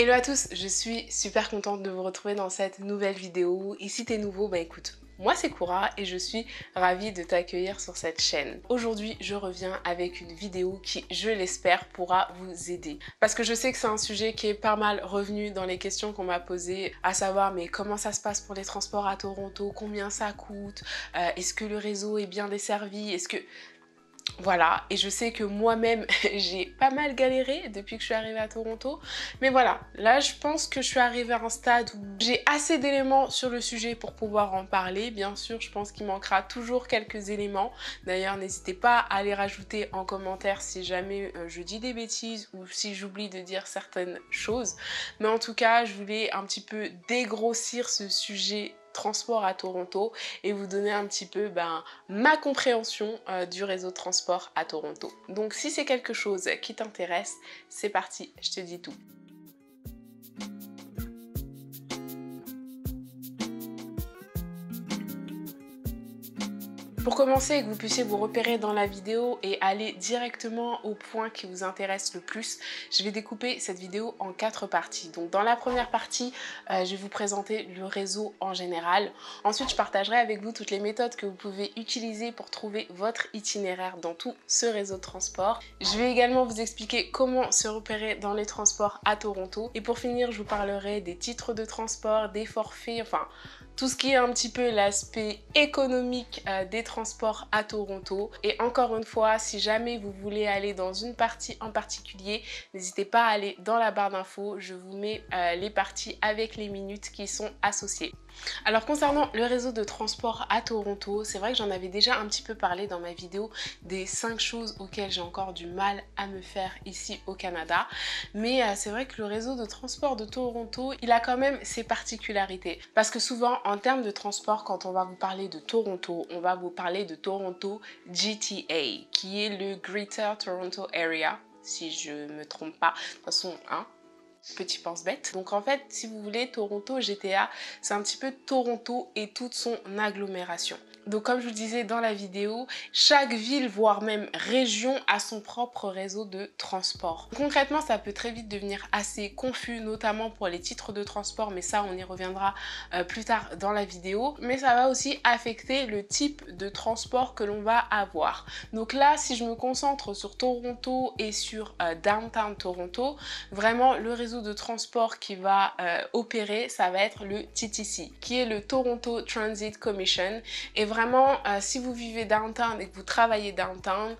Hello à tous, je suis super contente de vous retrouver dans cette nouvelle vidéo. Et si t'es nouveau, bah écoute, moi c'est Koura et je suis ravie de t'accueillir sur cette chaîne. Aujourd'hui, je reviens avec une vidéo qui, je l'espère, pourra vous aider. Parce que je sais que c'est un sujet qui est pas mal revenu dans les questions qu'on m'a posées, à savoir mais comment ça se passe pour les transports à Toronto, combien ça coûte, est-ce que le réseau est bien desservi, est-ce que... Voilà, et je sais que moi-même j'ai pas mal galéré depuis que je suis arrivée à Toronto, mais voilà, là je pense que je suis arrivée à un stade où j'ai assez d'éléments sur le sujet pour pouvoir en parler. Bien sûr, je pense qu'il manquera toujours quelques éléments, d'ailleurs n'hésitez pas à les rajouter en commentaire si jamais je dis des bêtises ou si j'oublie de dire certaines choses, mais en tout cas je voulais un petit peu dégrossir ce sujet transport à Toronto et vous donner un petit peu ma compréhension du réseau de transport à Toronto. Donc si c'est quelque chose qui t'intéresse, c'est parti, je te dis tout. Pour commencer et que vous puissiez vous repérer dans la vidéo et aller directement au point qui vous intéresse le plus, je vais découper cette vidéo en 4 parties. Donc dans la première partie, je vais vous présenter le réseau en général. Ensuite, je partagerai avec vous toutes les méthodes que vous pouvez utiliser pour trouver votre itinéraire dans tout ce réseau de transport. Je vais également vous expliquer comment se repérer dans les transports à Toronto. Et pour finir, je vous parlerai des titres de transport, des forfaits, enfin tout ce qui est un petit peu l'aspect économique des transports à Toronto. Et encore une fois, si jamais vous voulez aller dans une partie en particulier, n'hésitez pas à aller dans la barre d'infos. Je vous mets les parties avec les minutes qui sont associées. Alors concernant le réseau de transport à Toronto, c'est vrai que j'en avais déjà un petit peu parlé dans ma vidéo des 5 choses auxquelles j'ai encore du mal à me faire ici au Canada. Mais c'est vrai que le réseau de transport de Toronto, il a quand même ses particularités. Parce que souvent, en termes de transport, quand on va vous parler de Toronto, on va vous parler de Toronto GTA, qui est le Greater Toronto Area, si je me trompe pas. De toute façon, hein, petit pense-bête. Donc en fait, si vous voulez, Toronto GTA, c'est un petit peu Toronto et toute son agglomération. Donc comme je vous disais dans la vidéo, chaque ville, voire même région, a son propre réseau de transport. Concrètement, ça peut très vite devenir assez confus, notamment pour les titres de transport, mais ça, on y reviendra plus tard dans la vidéo. Mais ça va aussi affecter le type de transport que l'on va avoir. Donc là, si je me concentre sur Toronto et sur Downtown Toronto, vraiment le réseau de transport qui va opérer, ça va être le TTC, qui est le Toronto Transit Commission. Et vraiment, si vous vivez downtown et que vous travaillez downtown,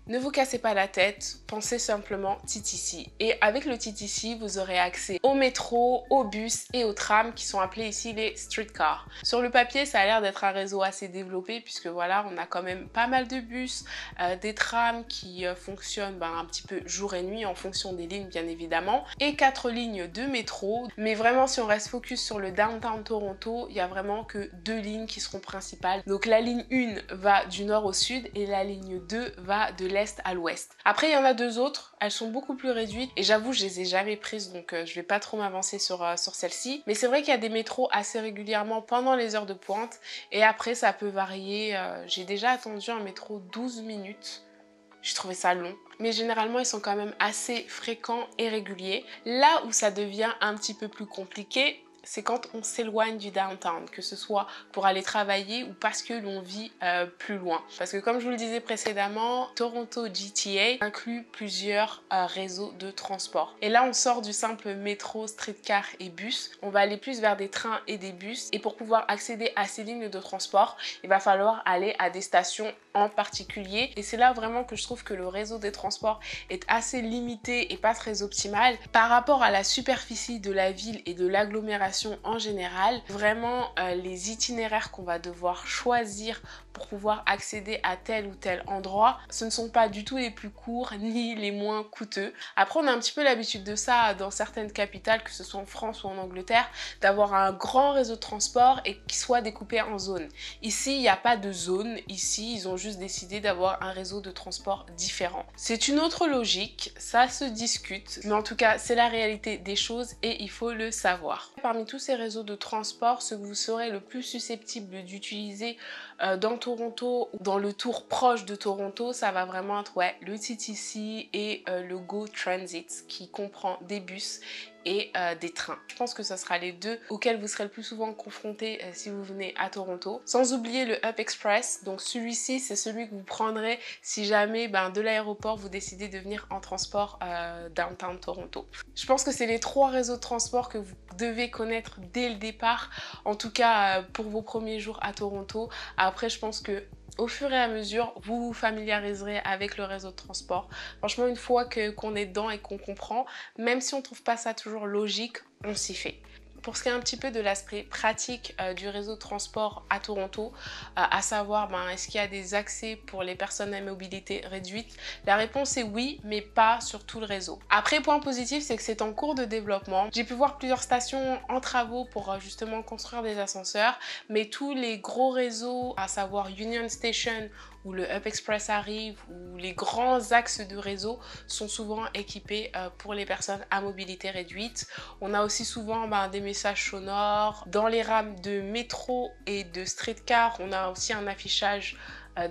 ne vous cassez pas la tête, pensez simplement TTC. Et avec le TTC, vous aurez accès au métro, aux bus et aux trams qui sont appelés ici les streetcars. Sur le papier, ça a l'air d'être un réseau assez développé puisque voilà, on a quand même pas mal de bus, des trams qui fonctionnent un petit peu jour et nuit en fonction des lignes bien évidemment, et 4 lignes de métro. Mais vraiment, si on reste focus sur le downtown Toronto, il y a vraiment que 2 lignes qui seront principales. Donc la ligne 1 va du nord au sud et la ligne 2 va de l'est à l'ouest. Après, il y en a 2 autres, elles sont beaucoup plus réduites et j'avoue, je les ai jamais prises donc je vais pas trop m'avancer sur celle-ci. Mais c'est vrai qu'il y a des métros assez régulièrement pendant les heures de pointe et après ça peut varier. J'ai déjà attendu un métro 12 minutes. Je trouvais ça long. Mais généralement, ils sont quand même assez fréquents et réguliers. Là où ça devient un petit peu plus compliqué, c'est quand on s'éloigne du downtown, que ce soit pour aller travailler ou parce que l'on vit plus loin. Parce que comme je vous le disais précédemment, Toronto GTA inclut plusieurs réseaux de transport. Et là, on sort du simple métro, streetcar et bus. On va aller plus vers des trains et des bus. Et pour pouvoir accéder à ces lignes de transport, il va falloir aller à des stations en particulier. Et c'est là vraiment que je trouve que le réseau des transports est assez limité et pas très optimal par rapport à la superficie de la ville et de l'agglomération en général. Vraiment, les itinéraires qu'on va devoir choisir pour pouvoir accéder à tel ou tel endroit, ce ne sont pas du tout les plus courts ni les moins coûteux. Après, on a un petit peu l'habitude de ça dans certaines capitales, que ce soit en France ou en Angleterre, d'avoir un grand réseau de transport et qui soit découpé en zones. Ici, il n'y a pas de zone. Ici, ils ont juste décidé d'avoir un réseau de transport différent. C'est une autre logique, ça se discute, mais en tout cas, c'est la réalité des choses et il faut le savoir. Parmi tous ces réseaux de transport, ce que vous serez le plus susceptible d'utiliser dans Toronto ou dans le tour proche de Toronto, ça va vraiment être le TTC et le GO Transit qui comprend des bus et des trains. Je pense que ce sera les deux auxquels vous serez le plus souvent confrontés si vous venez à Toronto. Sans oublier le Up Express, donc celui-ci c'est celui que vous prendrez si jamais de l'aéroport vous décidez de venir en transport downtown Toronto. Je pense que c'est les 3 réseaux de transport que vous devez connaître dès le départ, en tout cas pour vos premiers jours à Toronto. Après je pense que au fur et à mesure, vous vous familiariserez avec le réseau de transport. Franchement, une fois qu'on est dedans et qu'on comprend, même si on ne trouve pas ça toujours logique, on s'y fait. Pour ce qui est un petit peu de l'aspect pratique du réseau de transport à Toronto, à savoir est-ce qu'il y a des accès pour les personnes à mobilité réduite, la réponse est oui, mais pas sur tout le réseau. Après, point positif, c'est que c'est en cours de développement. J'ai pu voir plusieurs stations en travaux pour justement construire des ascenseurs, mais tous les gros réseaux, à savoir Union Station, où le Up Express arrive, où les grands axes de réseau sont souvent équipés pour les personnes à mobilité réduite. On a aussi souvent des messages sonores. Dans les rames de métro et de streetcar, on a aussi un affichage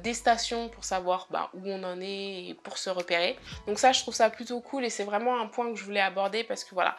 des stations pour savoir où on en est et pour se repérer. Donc ça, je trouve ça plutôt cool et c'est vraiment un point que je voulais aborder parce que voilà,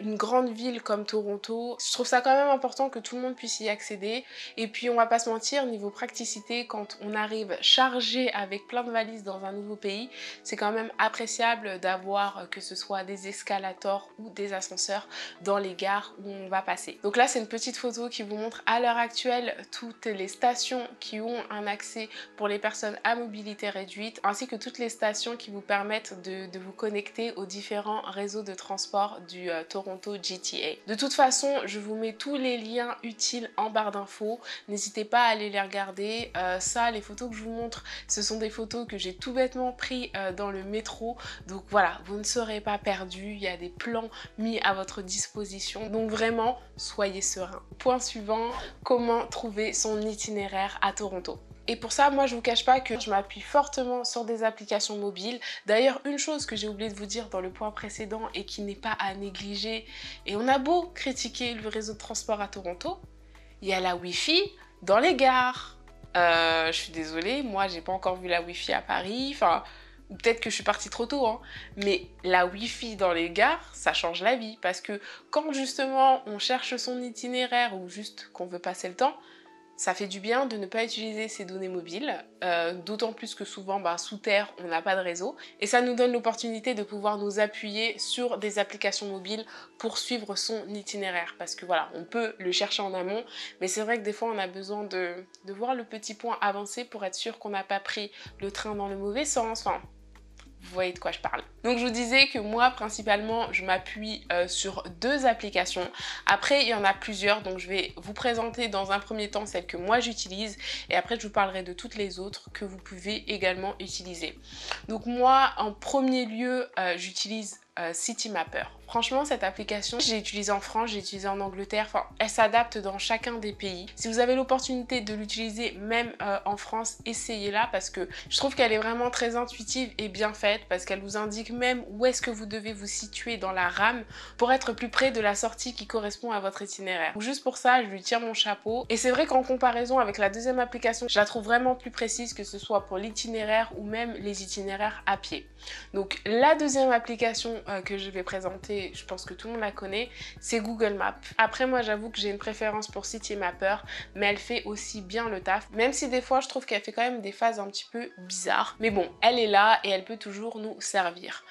une grande ville comme Toronto, je trouve ça quand même important que tout le monde puisse y accéder. Et puis on va pas se mentir, niveau praticité, quand on arrive chargé avec plein de valises dans un nouveau pays, c'est quand même appréciable d'avoir que ce soit des escalators ou des ascenseurs dans les gares où on va passer. Donc là c'est une petite photo qui vous montre à l'heure actuelle toutes les stations qui ont un accès pour les personnes à mobilité réduite, ainsi que toutes les stations qui vous permettent de vous connecter aux différents réseaux de transport du Toronto GTA. De toute façon, je vous mets tous les liens utiles en barre d'infos. N'hésitez pas à aller les regarder. Ça, les photos que je vous montre, ce sont des photos que j'ai tout bêtement pris dans le métro. Donc voilà, vous ne serez pas perdus. Il y a des plans mis à votre disposition. Donc vraiment, soyez serein. Point suivant, comment trouver son itinéraire à Toronto? Et pour ça, moi, je vous cache pas que je m'appuie fortement sur des applications mobiles. D'ailleurs, une chose que j'ai oublié de vous dire dans le point précédent et qui n'est pas à négliger, et on a beau critiquer le réseau de transport à Toronto, il y a la Wi-Fi dans les gares. Je suis désolée, moi, j'ai pas encore vu la Wi-Fi à Paris, enfin... Peut-être que je suis partie trop tôt, hein. Mais la Wi-Fi dans les gares, ça change la vie. Parce que quand justement on cherche son itinéraire ou juste qu'on veut passer le temps, ça fait du bien de ne pas utiliser ces données mobiles, d'autant plus que souvent sous terre on n'a pas de réseau et ça nous donne l'opportunité de pouvoir nous appuyer sur des applications mobiles pour suivre son itinéraire parce que voilà, on peut le chercher en amont mais c'est vrai que des fois on a besoin de voir le petit point avancé pour être sûr qu'on n'a pas pris le train dans le mauvais sens, enfin, vous voyez de quoi je parle. Donc je vous disais que moi principalement je m'appuie sur 2 applications. Après il y en a plusieurs donc je vais vous présenter dans un premier temps celle que moi j'utilise et après je vous parlerai de toutes les autres que vous pouvez également utiliser. Donc moi en premier lieu j'utilise Citymapper. Franchement cette application j'ai utilisé en France, j'ai utilisé en Angleterre, enfin elle s'adapte dans chacun des pays. Si vous avez l'opportunité de l'utiliser même en France, essayez-la parce que je trouve qu'elle est vraiment très intuitive et bien faite parce qu'elle vous indique même où est-ce que vous devez vous situer dans la rame pour être plus près de la sortie qui correspond à votre itinéraire. Donc juste pour ça je lui tire mon chapeau et c'est vrai qu'en comparaison avec la deuxième application je la trouve vraiment plus précise que ce soit pour l'itinéraire ou même les itinéraires à pied. Donc la deuxième application que je vais présenter, je pense que tout le monde la connaît, c'est Google Maps. Après moi j'avoue que j'ai une préférence pour Citymapper, mais elle fait aussi bien le taf, même si des fois je trouve qu'elle fait quand même des phases un petit peu bizarres. Mais bon, elle est là et elle peut toujours nous servir.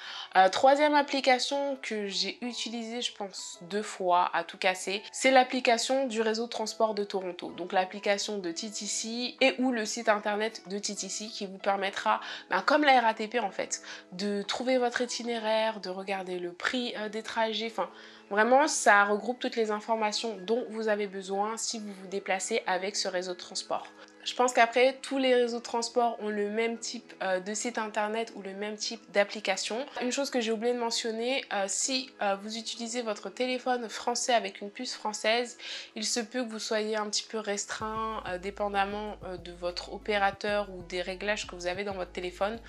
Troisième application que j'ai utilisée je pense 2 fois à tout casser, c'est l'application du réseau de transport de Toronto. Donc l'application de TTC et ou le site internet de TTC qui vous permettra, comme la RATP en fait, de trouver votre itinéraire, de regarder le prix des trajets, enfin vraiment ça regroupe toutes les informations dont vous avez besoin si vous vous déplacez avec ce réseau de transport. Je pense qu'après, tous les réseaux de transport ont le même type de site internet ou le même type d'application. Une chose que j'ai oublié de mentionner, si vous utilisez votre téléphone français avec une puce française, il se peut que vous soyez un petit peu restreint, dépendamment de votre opérateur ou des réglages que vous avez dans votre téléphone,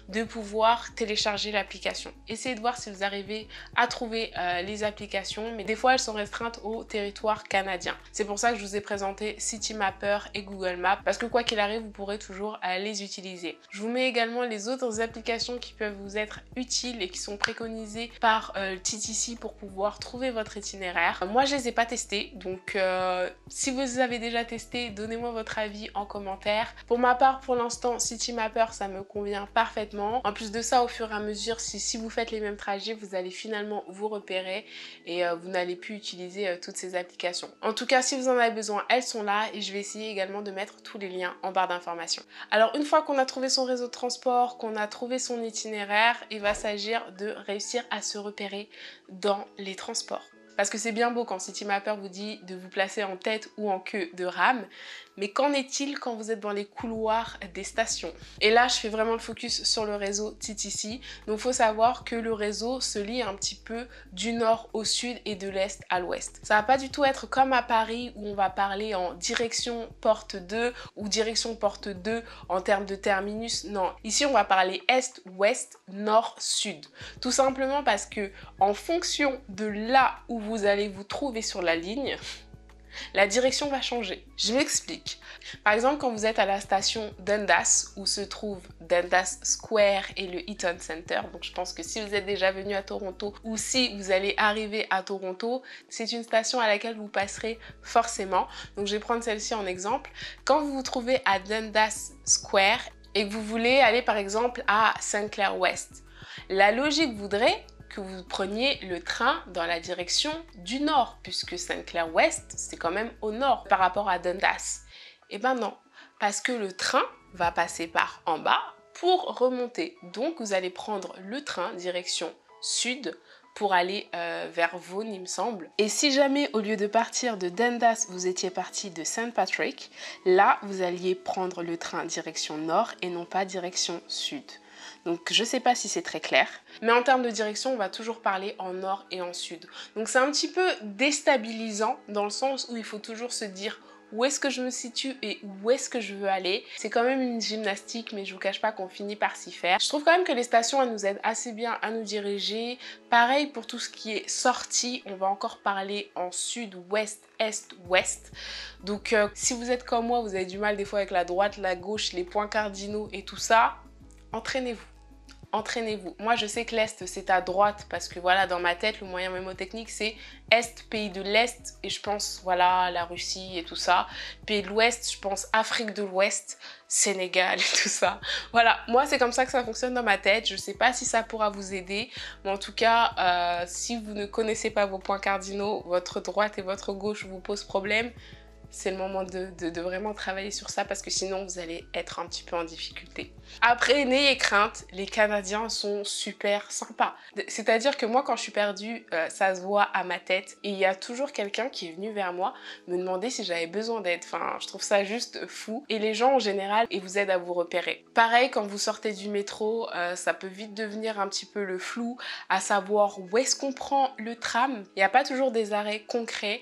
de pouvoir télécharger l'application. Essayez de voir si vous arrivez à trouver les applications, mais des fois elles sont restreintes au territoire canadien. C'est pour ça que je vous ai présenté Citymapper et Google Maps, parce que quoi qu'il arrive, vous pourrez toujours les utiliser. Je vous mets également les autres applications qui peuvent vous être utiles et qui sont préconisées par TTC pour pouvoir trouver votre itinéraire. Moi, je les ai pas testées, donc si vous avez déjà testé, donnez-moi votre avis en commentaire. Pour ma part, pour l'instant, Citymapper, ça me convient parfaitement. En plus de ça, au fur et à mesure, si vous faites les mêmes trajets, vous allez finalement vous repérer et vous n'allez plus utiliser toutes ces applications. En tout cas, si vous en avez besoin, elles sont là et je vais essayer également de mettre tous les liens en barre d'informations. Alors, une fois qu'on a trouvé son réseau de transport, qu'on a trouvé son itinéraire, il va s'agir de réussir à se repérer dans les transports. Parce que c'est bien beau quand Citymapper vous dit de vous placer en tête ou en queue de rame, mais qu'en est-il quand vous êtes dans les couloirs des stations? Et là, je fais vraiment le focus sur le réseau TTC. Donc, il faut savoir que le réseau se lie un petit peu du nord au sud et de l'est à l'ouest. Ça va pas du tout être comme à Paris où on va parler en direction porte 2 ou direction porte 2 en termes de terminus. Non, ici, on va parler est, ouest, nord, sud. Tout simplement parce que en fonction de là où vous allez vous trouver sur la ligne, la direction va changer. Je m'explique. Par exemple, quand vous êtes à la station Dundas, où se trouve Dundas Square et le Eaton Center, donc je pense que si vous êtes déjà venu à Toronto ou si vous allez arriver à Toronto, c'est une station à laquelle vous passerez forcément. Donc je vais prendre celle-ci en exemple. Quand vous vous trouvez à Dundas Square et que vous voulez aller par exemple à St. Clair West, la logique voudrait que vous preniez le train dans la direction du nord, puisque St. Clair West, c'est quand même au nord par rapport à Dundas. Eh ben non, parce que le train va passer par en bas pour remonter. Donc vous allez prendre le train direction sud pour aller vers Vaughan, il me semble. Et si jamais, au lieu de partir de Dundas, vous étiez parti de St. Patrick, là, vous alliez prendre le train direction nord et non pas direction sud. Donc je sais pas si c'est très clair, mais en termes de direction, on va toujours parler en nord et en sud. Donc c'est un petit peu déstabilisant dans le sens où il faut toujours se dire où est-ce que je me situe et où est-ce que je veux aller. C'est quand même une gymnastique, mais je vous cache pas qu'on finit par s'y faire. Je trouve quand même que les stations, elles nous aident assez bien à nous diriger. Pareil pour tout ce qui est sortie, on va encore parler en sud, ouest, est, ouest. Donc si vous êtes comme moi, vous avez du mal des fois avec la droite, la gauche, les points cardinaux et tout ça, entraînez-vous. Entraînez-vous. Moi, je sais que l'Est, c'est à droite parce que voilà, dans ma tête, le moyen mémotechnique, c'est Est, pays de l'Est et je pense, voilà, la Russie et tout ça. Pays de l'Ouest, je pense Afrique de l'Ouest, Sénégal et tout ça. Voilà, moi, c'est comme ça que ça fonctionne dans ma tête. Je sais pas si ça pourra vous aider, mais en tout cas, si vous ne connaissez pas vos points cardinaux, votre droite et votre gauche vous posent problème, c'est le moment de vraiment travailler sur ça parce que sinon vous allez être un petit peu en difficulté. Après, n'ayez crainte, les Canadiens sont super sympas. C'est-à-dire que moi quand je suis perdue, ça se voit à ma tête et il y a toujours quelqu'un qui est venu vers moi me demander si j'avais besoin d'aide. Enfin, je trouve ça juste fou. Et les gens en général, ils vous aident à vous repérer. Pareil, quand vous sortez du métro, ça peut vite devenir un petit peu le flou, à savoir où est-ce qu'on prend le tram. Il n'y a pas toujours des arrêts concrets.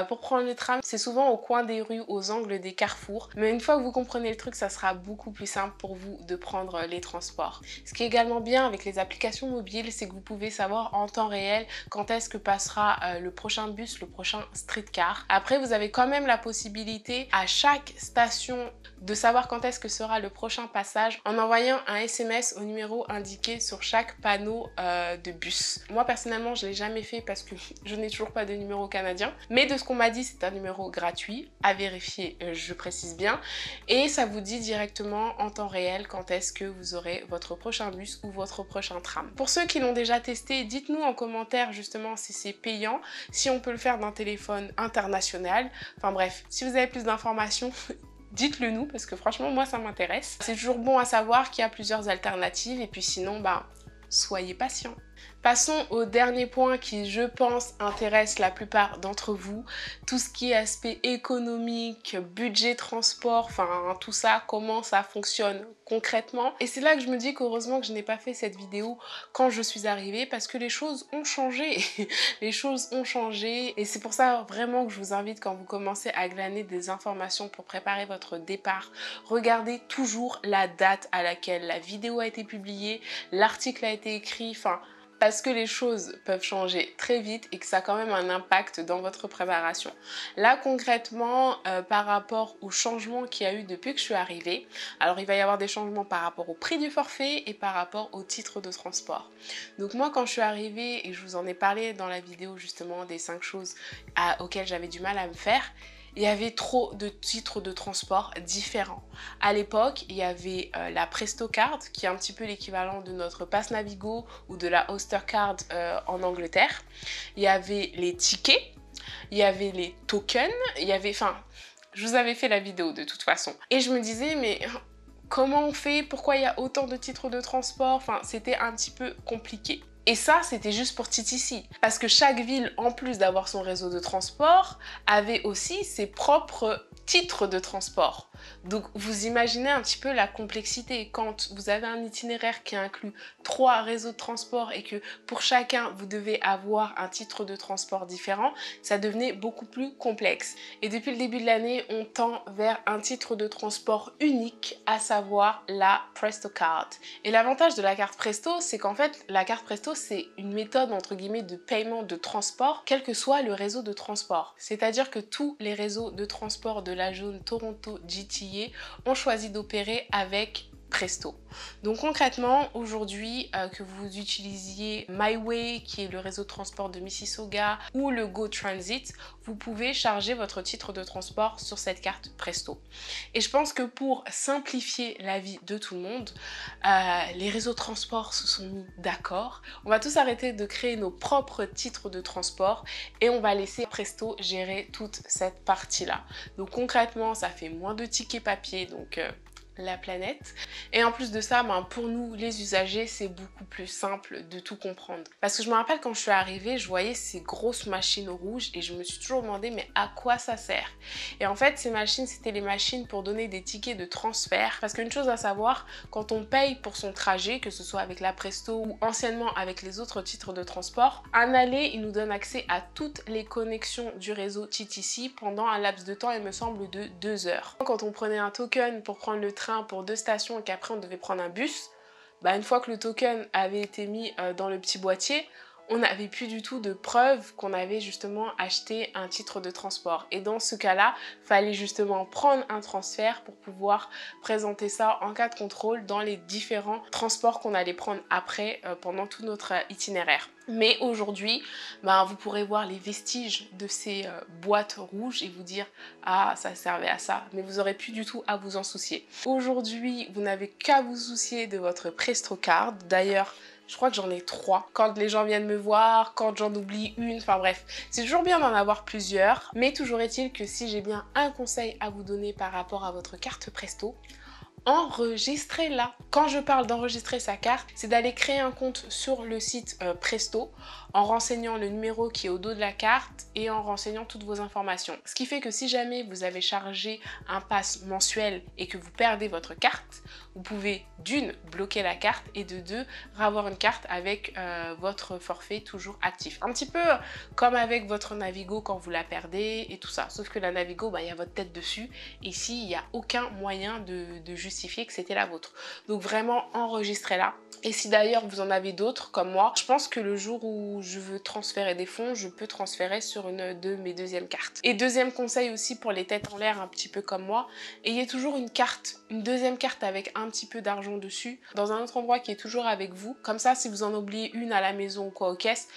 Pour prendre le tram, c'est souvent au coin des rues, aux angles des carrefours. Mais une fois que vous comprenez le truc, ça sera beaucoup plus simple pour vous de prendre les transports. Ce qui est également bien avec les applications mobiles, c'est que vous pouvez savoir en temps réel quand est-ce que passera le prochain bus, le prochain streetcar. Après, vous avez quand même la possibilité à chaque station de savoir quand est-ce que sera le prochain passage en envoyant un SMS au numéro indiqué sur chaque panneau de bus. Moi personnellement je l'ai jamais fait parce que je n'ai toujours pas de numéro canadien, mais de ce qu'on m'a dit c'est un numéro gratuit, à vérifier je précise bien, et ça vous dit directement en temps réel quand est-ce que vous aurez votre prochain bus ou votre prochain tram. Pour ceux qui l'ont déjà testé, dites-nous en commentaire justement si c'est payant, si on peut le faire d'un téléphone international, enfin bref, si vous avez plus d'informations dites-le nous parce que franchement moi ça m'intéresse. C'est toujours bon à savoir qu'il y a plusieurs alternatives et puis sinon soyez patient. Passons au dernier point qui, je pense, intéresse la plupart d'entre vous. Tout ce qui est aspect économique, budget transport, enfin tout ça, comment ça fonctionne concrètement. Et c'est là que je me dis qu'heureusement que je n'ai pas fait cette vidéo quand je suis arrivée parce que les choses ont changé. Les choses ont changé et c'est pour ça vraiment que je vous invite quand vous commencez à glaner des informations pour préparer votre départ, regardez toujours la date à laquelle la vidéo a été publiée, l'article a été écrit, enfin parce que les choses peuvent changer très vite et que ça a quand même un impact dans votre préparation. Là concrètement, par rapport aux changements qu'il y a eu depuis que je suis arrivée, alors il va y avoir des changements par rapport au prix du forfait et par rapport au titre de transport. Donc moi quand je suis arrivée, et je vous en ai parlé dans la vidéo justement des 5 choses auxquelles j'avais du mal à me faire, il y avait trop de titres de transport différents. À l'époque, il y avait la Presto Card, qui est un petit peu l'équivalent de notre Pass Navigo ou de la Oyster Card en Angleterre. Il y avait les tickets, il y avait les tokens, il y avait... Enfin, je vous avais fait la vidéo de toute façon. Et je me disais, mais comment on fait? Pourquoi il y a autant de titres de transport? Enfin, c'était un petit peu compliqué. Et ça, c'était juste pour TTC. Parce que chaque ville, en plus d'avoir son réseau de transport, avait aussi ses propres titres de transport. Donc, vous imaginez un petit peu la complexité. Quand vous avez un itinéraire qui inclut 3 réseaux de transport et que pour chacun, vous devez avoir un titre de transport différent, ça devenait beaucoup plus complexe. Et depuis le début de l'année, on tend vers un titre de transport unique, à savoir la Presto Card. Et l'avantage de la carte Presto, c'est qu'en fait, la carte Presto, c'est une méthode entre guillemets de paiement de transport, quel que soit le réseau de transport. C'est-à-dire que tous les réseaux de transport de la zone Toronto GTA ont choisi d'opérer avec Presto. Donc concrètement, aujourd'hui, que vous utilisiez MyWay, qui est le réseau de transport de Mississauga, ou le Go Transit, vous pouvez charger votre titre de transport sur cette carte Presto. Et je pense que pour simplifier la vie de tout le monde, les réseaux de transport se sont mis d'accord. On va tous arrêter de créer nos propres titres de transport et on va laisser Presto gérer toute cette partie-là. Donc concrètement, ça fait moins de tickets papier, donc la planète. Et en plus de ça, pour nous les usagers, c'est beaucoup plus simple de tout comprendre. Parce que je me rappelle quand je suis arrivée, je voyais ces grosses machines rouges et je me suis toujours demandé mais à quoi ça sert? Et en fait, ces machines, c'était les machines pour donner des tickets de transfert. Parce qu'une chose à savoir, quand on paye pour son trajet, que ce soit avec la Presto ou anciennement avec les autres titres de transport, un aller, il nous donne accès à toutes les connexions du réseau TTC pendant un laps de temps, il me semble, de 2 heures. Quand on prenait un token pour prendre le train pour 2 stations et qu'après on devait prendre un bus, une fois que le token avait été mis dans le petit boîtier, on n'avait plus du tout de preuve qu'on avait justement acheté un titre de transport. Et dans ce cas-là, il fallait justement prendre un transfert pour pouvoir présenter ça en cas de contrôle dans les différents transports qu'on allait prendre après pendant tout notre itinéraire. Mais aujourd'hui, vous pourrez voir les vestiges de ces boîtes rouges et vous dire « Ah, ça servait à ça ». Mais vous n'aurez plus du tout à vous en soucier. Aujourd'hui, vous n'avez qu'à vous soucier de votre Presto Card. D'ailleurs, je crois que j'en ai 3. Quand les gens viennent me voir, quand j'en oublie une, enfin bref. C'est toujours bien d'en avoir plusieurs. Mais toujours est-il que si j'ai bien un conseil à vous donner par rapport à votre carte Presto, enregistrez-la. Quand je parle d'enregistrer sa carte, c'est d'aller créer un compte sur le site Presto en renseignant le numéro qui est au dos de la carte et en renseignant toutes vos informations. Ce qui fait que si jamais vous avez chargé un pass mensuel et que vous perdez votre carte, vous pouvez d'une bloquer la carte et de deux avoir une carte avec votre forfait toujours actif. Un petit peu comme avec votre Navigo quand vous la perdez et tout ça. Sauf que la Navigo, il y a votre tête dessus. Et ici, il n'y a aucun moyen de justifier que c'était la vôtre. Donc vraiment, enregistrez-la. Et si d'ailleurs vous en avez d'autres comme moi, je pense que le jour où je veux transférer des fonds, je peux transférer sur une de mes deuxièmes cartes. Et deuxième conseil aussi pour les têtes en l'air un petit peu comme moi, ayez toujours une carte, une deuxième carte avec un petit peu d'argent dessus, dans un autre endroit qui est toujours avec vous. Comme ça, si vous en oubliez une à la maison ou quoi aux caisses,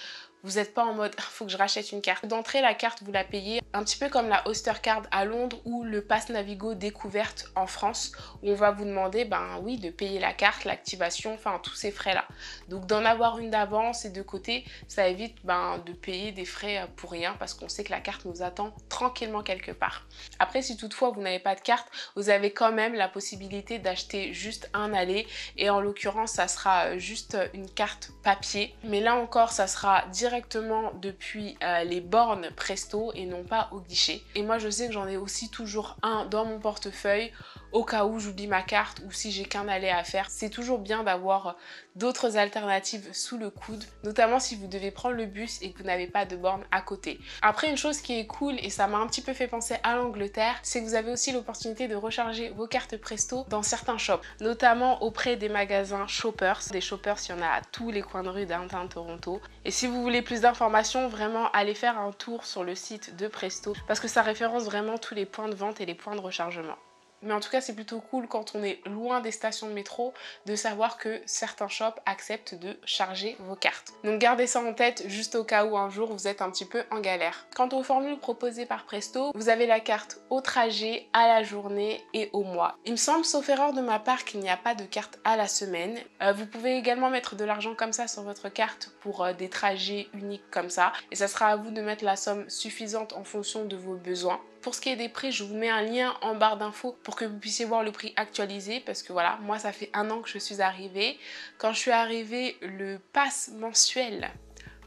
vous n'êtes pas en mode « faut que je rachète une carte ». D'entrée, la carte, vous la payez un petit peu comme la Oyster Card à Londres ou le Pass Navigo découverte en France où on va vous demander oui, de payer la carte, l'activation, enfin tous ces frais-là. Donc d'en avoir une d'avance et de côté, ça évite de payer des frais pour rien parce qu'on sait que la carte nous attend tranquillement quelque part. Après, si toutefois vous n'avez pas de carte, vous avez quand même la possibilité d'acheter juste un aller et en l'occurrence, ça sera juste une carte papier. Mais là encore, ça sera directement directement depuis les bornes Presto et non pas au guichet. Et moi je sais que j'en ai aussi toujours un dans mon portefeuille au cas où j'oublie ma carte ou si j'ai qu'un aller à faire. C'est toujours bien d'avoir d'autres alternatives sous le coude, notamment si vous devez prendre le bus et que vous n'avez pas de borne à côté. Après, une chose qui est cool et ça m'a un petit peu fait penser à l'Angleterre, c'est que vous avez aussi l'opportunité de recharger vos cartes Presto dans certains shops, notamment auprès des magasins Shoppers. Des Shoppers, il y en a à tous les coins de rue downtown Toronto. Et si vous voulez plus d'informations, vraiment allez faire un tour sur le site de Presto parce que ça référence vraiment tous les points de vente et les points de rechargement. Mais en tout cas, c'est plutôt cool quand on est loin des stations de métro de savoir que certains shops acceptent de charger vos cartes. Donc gardez ça en tête juste au cas où un jour vous êtes un petit peu en galère. Quant aux formules proposées par Presto, vous avez la carte au trajet, à la journée et au mois. Il me semble, sauf erreur de ma part, qu'il n'y a pas de carte à la semaine. Vous pouvez également mettre de l'argent comme ça sur votre carte pour des trajets uniques comme ça. Et ça sera à vous de mettre la somme suffisante en fonction de vos besoins. Pour ce qui est des prix, je vous mets un lien en barre d'infos pour que vous puissiez voir le prix actualisé parce que voilà, moi ça fait 1 an que je suis arrivée. Quand je suis arrivée, le pass mensuel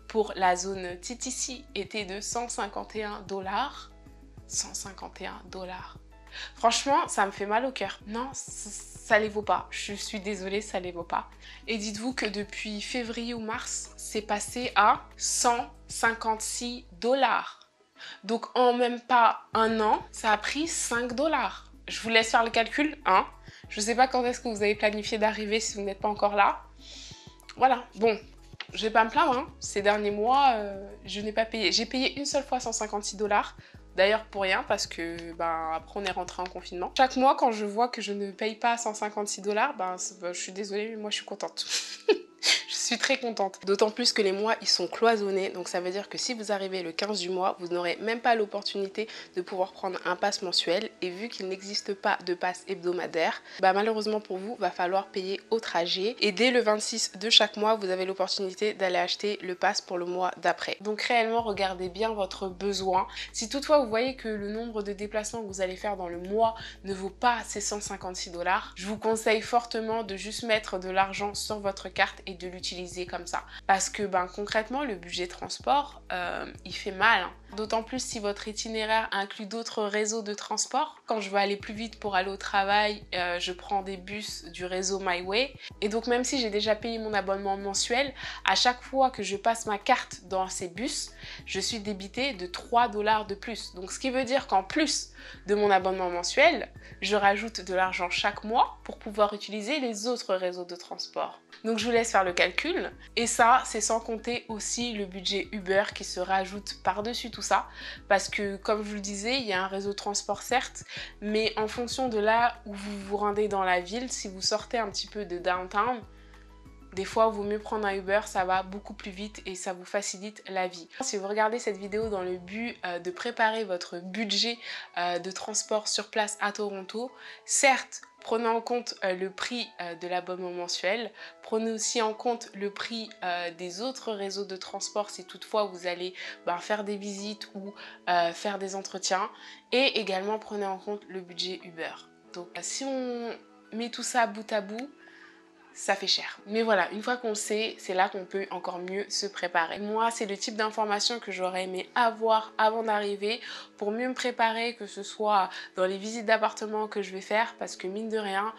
pour la zone TTC était de 151 $. 151 $. Franchement, ça me fait mal au cœur. Non, ça les vaut pas. Je suis désolée, ça les vaut pas. Et dites-vous que depuis février ou mars, c'est passé à 156 $. Donc en même pas 1 an, ça a pris 5 $. Je vous laisse faire le calcul, hein. Je sais pas quand est-ce que vous avez planifié d'arriver si vous n'êtes pas encore là. Voilà, bon, je vais pas me plaindre, hein. Ces derniers mois, je n'ai pas payé. J'ai payé une seule fois 156 $. D'ailleurs pour rien parce que après on est rentré en confinement. Chaque mois quand je vois que je ne paye pas 156 $, je suis désolée mais moi je suis contente. Je suis très contente. D'autant plus que les mois ils sont cloisonnés. Donc ça veut dire que si vous arrivez le 15 du mois, vous n'aurez même pas l'opportunité de pouvoir prendre un pass mensuel. Et vu qu'il n'existe pas de pass hebdomadaire, malheureusement pour vous, va falloir payer au trajet. Et dès le 26 de chaque mois, vous avez l'opportunité d'aller acheter le pass pour le mois d'après. Donc réellement, regardez bien votre besoin. Si toutefois vous voyez que le nombre de déplacements que vous allez faire dans le mois ne vaut pas ces 156 $, je vous conseille fortement de juste mettre de l'argent sur votre carte et de l'utiliser comme ça. Parce que concrètement, le budget transport, il fait mal. Hein. D'autant plus si votre itinéraire inclut d'autres réseaux de transport. Quand je veux aller plus vite pour aller au travail, je prends des bus du réseau MyWay. Et donc même si j'ai déjà payé mon abonnement mensuel, à chaque fois que je passe ma carte dans ces bus, je suis débitée de 3 $ de plus. Donc ce qui veut dire qu'en plus de mon abonnement mensuel, je rajoute de l'argent chaque mois pour pouvoir utiliser les autres réseaux de transport. Donc je vous laisse faire le calcul. Et ça, c'est sans compter aussi le budget Uber qui se rajoute par-dessus tout ça. Parce que, comme je vous le disais, il y a un réseau de transport certes, mais en fonction de là où vous vous rendez dans la ville, si vous sortez un petit peu de downtown, des fois, il vaut mieux prendre un Uber, ça va beaucoup plus vite et ça vous facilite la vie. Si vous regardez cette vidéo dans le but de préparer votre budget de transport sur place à Toronto, certes, prenez en compte le prix de l'abonnement mensuel, prenez aussi en compte le prix des autres réseaux de transport si toutefois vous allez faire des visites ou faire des entretiens, et également prenez en compte le budget Uber. Donc si on met tout ça bout à bout, ça fait cher. Mais voilà, une fois qu'on le sait, c'est là qu'on peut encore mieux se préparer. Moi, c'est le type d'information que j'aurais aimé avoir avant d'arriver pour mieux me préparer, que ce soit dans les visites d'appartements que je vais faire, parce que mine de rien,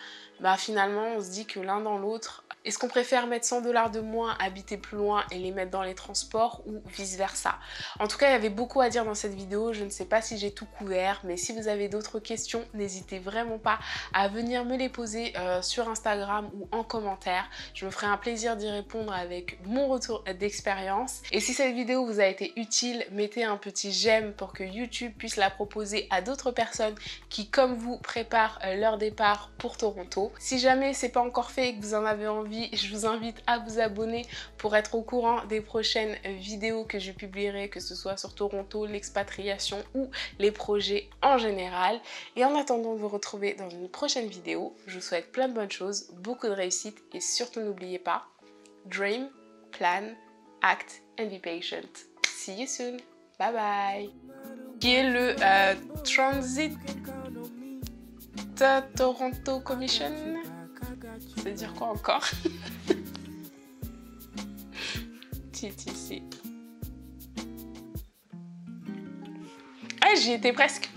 finalement, on se dit que l'un dans l'autre, est-ce qu'on préfère mettre 100 $ de moins, habiter plus loin et les mettre dans les transports ou vice versa? En tout cas, il y avait beaucoup à dire dans cette vidéo. Je ne sais pas si j'ai tout couvert, mais si vous avez d'autres questions, n'hésitez vraiment pas à venir me les poser sur Instagram ou en commentaire. Je me ferai un plaisir d'y répondre avec mon retour d'expérience. Et si cette vidéo vous a été utile, mettez un petit j'aime pour que YouTube puisse la proposer à d'autres personnes qui, comme vous, préparent leur départ pour Toronto. Si jamais c'est pas encore fait et que vous en avez envie, je vous invite à vous abonner pour être au courant des prochaines vidéos que je publierai, que ce soit sur Toronto, l'expatriation ou les projets en général. Et en attendant de vous retrouver dans une prochaine vidéo, je vous souhaite plein de bonnes choses, beaucoup de réussite et surtout n'oubliez pas, dream, plan, act and be patient. See you soon. Bye bye. Qui est le Transit Toronto Commission. Ça veut dire quoi encore? TTC. j'y étais presque.